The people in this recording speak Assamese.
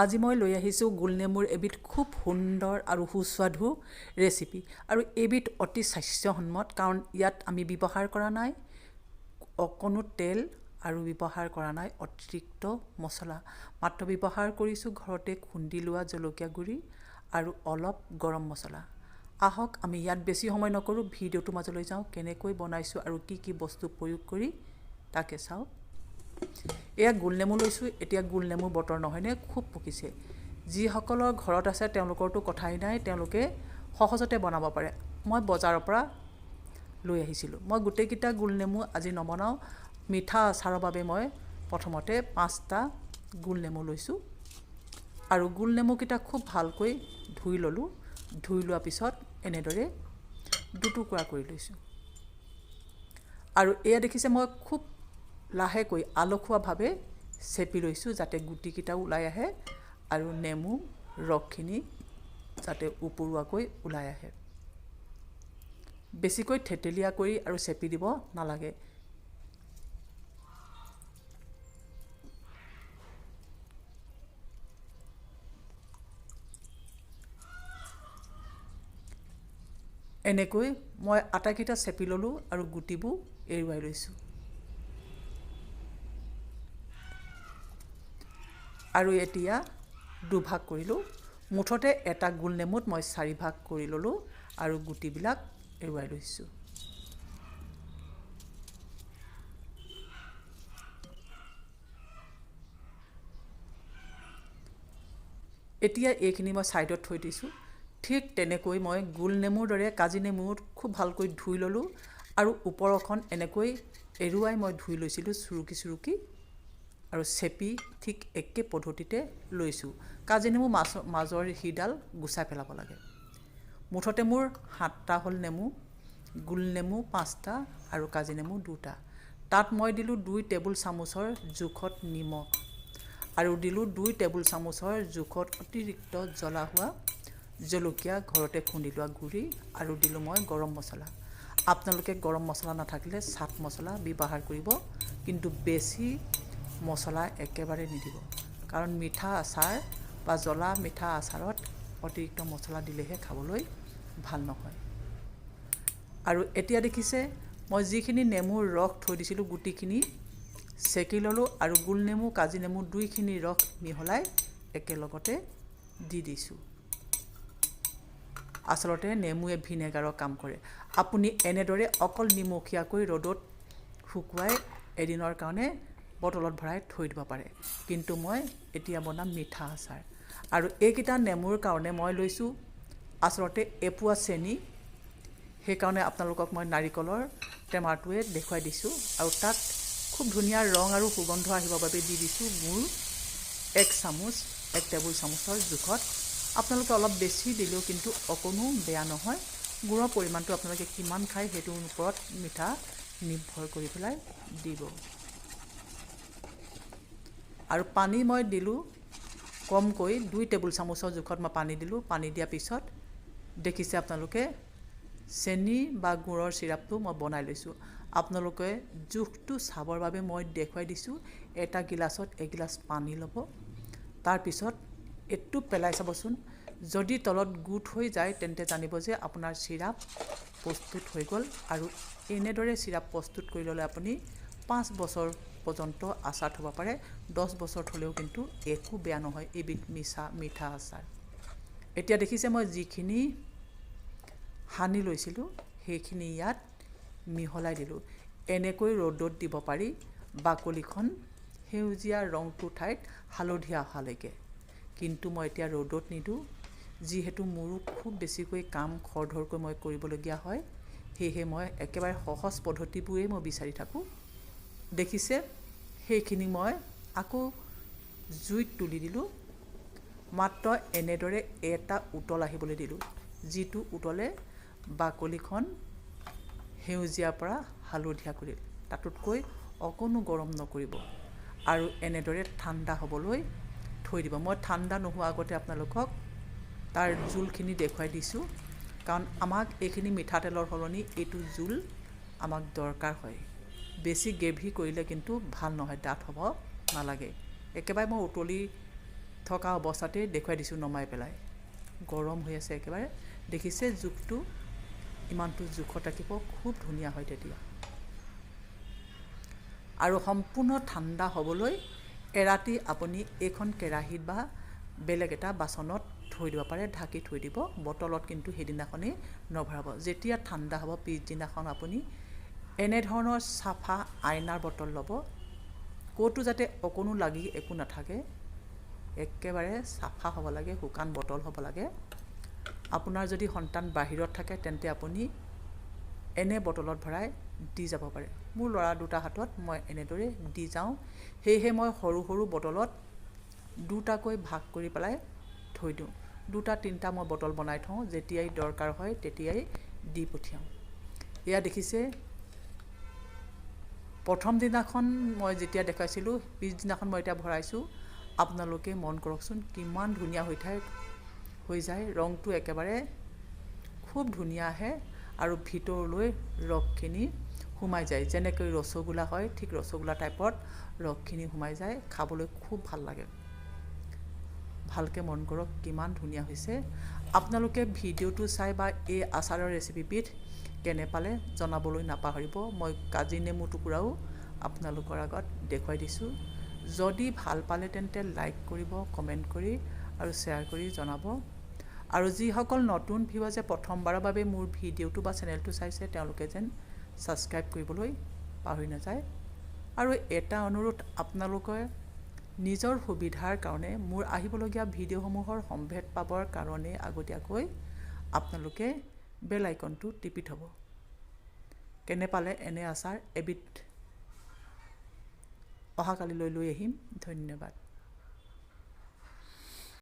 আজি মই লৈ আহিছোঁ গোলনেমুৰ এবিধ খুব সুন্দৰ আৰু সুস্বাদু ৰেচিপি আৰু এবিধ অতি স্বাস্থ্যসন্মত কাৰণ ইয়াত আমি ব্যৱহাৰ কৰা নাই অকণো তেল আৰু ব্যৱহাৰ কৰা নাই অতিৰিক্ত মছলা মাত্ৰ ব্যৱহাৰ কৰিছোঁ ঘৰতে খুন্দি লোৱা জলকীয়া গুড়ি আৰু অলপ গৰম মছলা আহক আমি ইয়াত বেছি সময় নকৰোঁ ভিডিঅ'টো মাজলৈ যাওঁ কেনেকৈ বনাইছোঁ আৰু কি বস্তু প্ৰয়োগ কৰি তাকে চাওঁ এয়া গোলনেমু লৈছোঁ এতিয়া গোলনেমুৰ বতৰ নহয়নে খুব পকিছে যিসকলৰ ঘৰত আছে তেওঁলোকৰতো কথাই নাই তেওঁলোকে সহজতে বনাব পাৰে মই বজাৰৰ পৰা লৈ আহিছিলোঁ মই গোটেইকেইটা গোলনেমু আজি নবনাওঁ মিঠা আচাৰৰ বাবে মই প্ৰথমতে 5টা গোলনেমু লৈছোঁ আৰু গোলনেমুকেইটা খুব ভালকৈ ধুই ল'লোঁ ধুই লোৱাৰ পিছত এনেদৰে দুটুকুৰা কৰি লৈছোঁ আৰু এয়া দেখিছে মই খুব লাহেকৈ আলসুৱাভাৱে চেপি লৈছোঁ যাতে গুটিকেইটা ওলাই আহে আৰু নেমু ৰসখিনি যাতে উপৰুৱাকৈ ওলাই আহে বেছিকৈ থেতেলীয়া কৰি আৰু চেপি দিব নালাগে এনেকৈ মই আটাইকেইটা চেপি ল'লোঁ আৰু গুটিবোৰ এৰুৱাই লৈছোঁ আৰু এতিয়া দুভাগ কৰিলোঁ মুঠতে এটা গোলনেমুত মই 4 ভাগ কৰি ল'লোঁ আৰু গুটিবিলাক এৰুৱাই লৈছোঁ এতিয়া এইখিনি মই সাইডত থৈ দিছোঁ ঠিক তেনেকৈ মই গোলনেমুৰ দৰে কাজি নেমুৰ খুব ভালকৈ ধুই ল'লোঁ আৰু ওপৰখন এনেকৈ এৰুৱাই মই ধুই লৈছিলোঁ চুৰুকি আৰু চেপি ঠিক একে পদ্ধতিতে লৈছোঁ কাজি নেমু মাজৰ হিডাল গুচাই পেলাব লাগে মুঠতে মোৰ 7টা হ'ল নেমু গোলনেমু 5টা আৰু কাজি নেমু 2টা তাত মই দিলোঁ 2 টেবুল চামুচৰ জোখত নিমখ আৰু দিলোঁ 2 টেবুল চামুচৰ জোখত অতিৰিক্ত জ্বলা হোৱা জলকীয়া ঘৰতে খুন্দি লোৱা গুড়ি আৰু দিলোঁ মই গৰম মছলা আপোনালোকে গৰম মছলা নাথাকিলে চাট মছলা ব্যৱহাৰ কৰিব কিন্তু বেছি মছলা একেবাৰে নিদিব কাৰণ মিঠা আচাৰ বা জ্বলা মিঠা আচাৰত অতিৰিক্ত মছলা দিলেহে খাবলৈ ভাল নহয় আৰু এতিয়া দেখিছে মই যিখিনি নেমুৰ ৰস থৈ দিছিলোঁ গুটিখিনি চেকি ল'লোঁ আৰু গোলনেমু কাজি নেমু দুইখিনি ৰস মিহলাই একেলগতে দি দিছোঁ আচলতে নেমুৱে ভিনেগাৰৰ কাম কৰে আপুনি এনেদৰে অকল নিমখীয়াকৈ ৰ'দত শুকুৱাই এদিনৰ কাৰণে বটলত ভৰাই থৈ দিব পাৰে কিন্তু মই এতিয়া বনাম মিঠা আচাৰ আৰু এইকেইটা নেমুৰ কাৰণে মই লৈছোঁ আচলতে এপোৱা চেনি সেইকাৰণে আপোনালোকক মই নাৰিকলৰ টেমাটোৱে দেখুৱাই দিছোঁ আৰু তাত খুব ধুনীয়া ৰং আৰু সুগন্ধ আহিবৰ বাবে দি দিছোঁ গুড় 1 টেবুল চামুচৰ জোখত আপোনালোকে অলপ বেছি দিলেও কিন্তু অকণো বেয়া নহয় গুড়ৰ পৰিমাণটো আপোনালোকে কিমান খায় সেইটোৰ ওপৰত মিঠা নিৰ্ভৰ কৰি পেলাই দিব আৰু পানী মই দিলোঁ কমকৈ 2 টেবুল চামুচৰ জোখত মই পানী দিলোঁ পানী দিয়াৰ পিছত দেখিছে আপোনালোকে চেনি বা গুড়ৰ চিৰাপটো মই বনাই লৈছোঁ আপোনালোকে জোখটো চাবৰ বাবে মই দেখুৱাই দিছোঁ এটা গিলাচত এগিলাচ পানী ল'ব তাৰপিছত এইটো পেলাই চাবচোন যদি তলত গুট হৈ যায় তেন্তে জানিব যে আপোনাৰ চিৰাপ প্ৰস্তুত হৈ গ'ল আৰু এনেদৰে চিৰাপ প্ৰস্তুত কৰি ল'লে আপুনি 5 বছৰ পৰ্যন্ত আচাৰ থ'ব পাৰে 10 বছৰ থ'লেও কিন্তু একো বেয়া নহয় এবিধ মিঠা আচাৰ এতিয়া দেখিছে মই যিখিনি সানি লৈছিলোঁ সেইখিনি ইয়াত মিহলাই দিলোঁ এনেকৈ ৰ'দত দিব পাৰি বাকলিখন সেউজীয়া ৰংটো ঠাইত হালধীয়া অহালৈকে কিন্তু মই এতিয়া ৰ'দত নিদিওঁ যিহেতু মোৰো খুব বেছিকৈ কাম খৰধৰকৈ মই কৰিবলগীয়া হয় সেয়েহে মই একেবাৰে সহজ পদ্ধতিবোৰেই মই বিচাৰি থাকোঁ দেখিছে সেইখিনি মই আকৌ জুইত তুলি দিলোঁ মাত্ৰ এনেদৰে এটা উতল আহিবলৈ দিলোঁ যিটো উতলে বাকলিখন সেউজীয়াৰ পৰা হালধীয়া কৰিল তাতোতকৈ অকণো গৰম নকৰিব আৰু এনেদৰে ঠাণ্ডা হ'বলৈ থৈ দিব মই ঠাণ্ডা নোহোৱা আগতে আপোনালোকক তাৰ জোলখিনি দেখুৱাই দিছোঁ কাৰণ আমাক এইখিনি মিঠাতেলৰ সলনি এইটো জোল আমাক দৰকাৰ হয় বেছি গ্ৰেভি কৰিলে কিন্তু ভাল নহয় ডাঠ হ'ব নালাগে একেবাৰে মই উতলি থকা অৱস্থাতে দেখুৱাই দিছোঁ নমাই পেলাই গৰম হৈ আছে একেবাৰে দেখিছে জোখটো ইমানটো জোখত ৰাখিব খুব ধুনীয়া হয় তেতিয়া আৰু সম্পূৰ্ণ ঠাণ্ডা হ'বলৈ এৰাতি আপুনি এইখন কেৰাহীত বা বেলেগ এটা বাচনত থৈ দিব পাৰে ঢাকি থৈ দিব বটলত কিন্তু সেইদিনাখনেই নভৰাব যেতিয়া ঠাণ্ডা হ'ব পিছদিনাখন আপুনি এনেধৰণৰ চাফা আইনাৰ বটল ল'ব ক'তো যাতে অকণো লাগি একো নাথাকে একেবাৰে চাফা হ'ব লাগে শুকান বটল হ'ব লাগে আপোনাৰ যদি সন্তান বাহিৰত থাকে তেন্তে আপুনি এনে বটলত ভৰাই দি যাব পাৰে মোৰ ল'ৰা দুটা হাতত মই এনেদৰে দি যাওঁ সেয়েহে মই সৰু সৰু বটলত দুটাকৈ ভাগ কৰি পেলাই থৈ দিওঁ দুটা তিনিটা মই বটল বনাই থওঁ যেতিয়াই দৰকাৰ হয় তেতিয়াই দি পঠিয়াওঁ এয়া দেখিছে প্ৰথম দিনাখন মই যেতিয়া দেখাইছিলোঁ পিছদিনাখন মই এতিয়া ভৰাইছোঁ আপোনালোকে মন কৰকচোন কিমান ধুনীয়া হৈ যায় ৰংটো একেবাৰে খুব ধুনীয়া আহে আৰু ভিতৰলৈ ৰসখিনি সোমাই যায় যেনেকৈ ৰসগোল্লা হয় ঠিক ৰসগোল্লা টাইপত ৰসখিনি সোমাই যায় খাবলৈ খুব ভাল লাগে ভালকৈ মন কৰক কিমান ধুনীয়া হৈছে আপোনালোকে ভিডিঅ'টো চাই বা এই আচাৰৰ ৰেচিপিবিধ কেনে পালে জনাবলৈ নাপাহৰিব মই কাজি নেমু টুকুৰাও আপোনালোকৰ আগত দেখুৱাই দিছোঁ যদি ভাল পালে তেন্তে লাইক কৰিব কমেণ্ট কৰি আৰু শ্বেয়াৰ কৰি জনাব আৰু যিসকল নতুন ভিউৱাৰ্ছে প্ৰথমবাৰৰ বাবে মোৰ ভিডিঅ'টো বা চেনেলটো চাইছে তেওঁলোকে যেন ছাবস্ক্ৰাইব কৰিবলৈ পাহৰি নাযায় আৰু এটা অনুৰোধ আপোনালোকে নিজৰ সুবিধাৰ কাৰণে মোৰ আহিবলগীয়া ভিডিঅ'সমূহৰ সম্ভেদ পাবৰ কাৰণে আগতীয়াকৈ আপোনালোকে বেল আইকনটো টিপি থ'ব কেনে পালে এনে আচাৰ এবিধ অহাকালিলৈ লৈ আহিম ধন্যবাদ